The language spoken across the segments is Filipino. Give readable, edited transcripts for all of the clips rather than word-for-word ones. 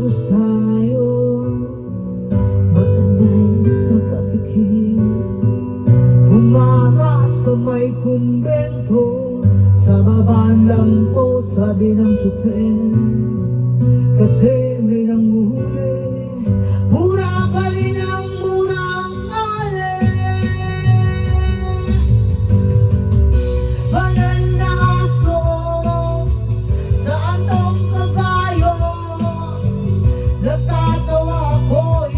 Rosario, matanay pagkapikit, pumara sa may kumbento, sa babaan lang po sabi ng tsupen, kasi may nanguhuli, mura pa rin ang murang alin. Banal na aso, saan tong kabayo, natatawa ko,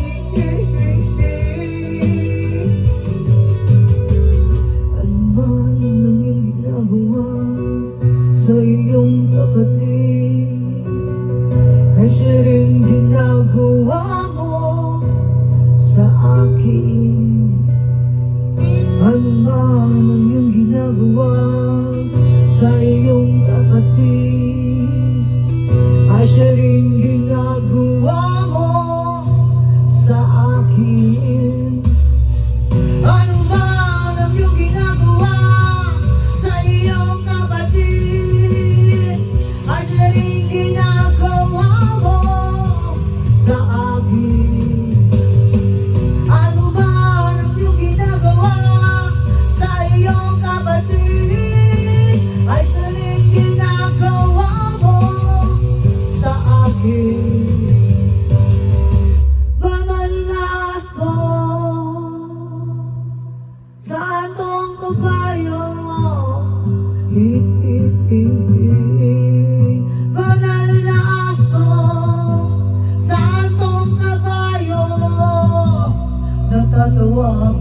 ano man ang iyong ginagawa sa iyong kapatid, ay siya rin ginagawa mo sa akin. Ano man ang iyong ginagawa sa iyong kapatid, ay siya rin ginagawa mo sa akin. Ano man ang iyong ginagawa sa iyong kapatid, ay siya rin ginagawa mo sa akin. Ano man ang iyong ginagawa sa iyong kapatid, ay siya rin ginagawa mo sa akin. Banal na aso, saan tong kabayo? Banal na aso, saan tong kabayo? Natatawa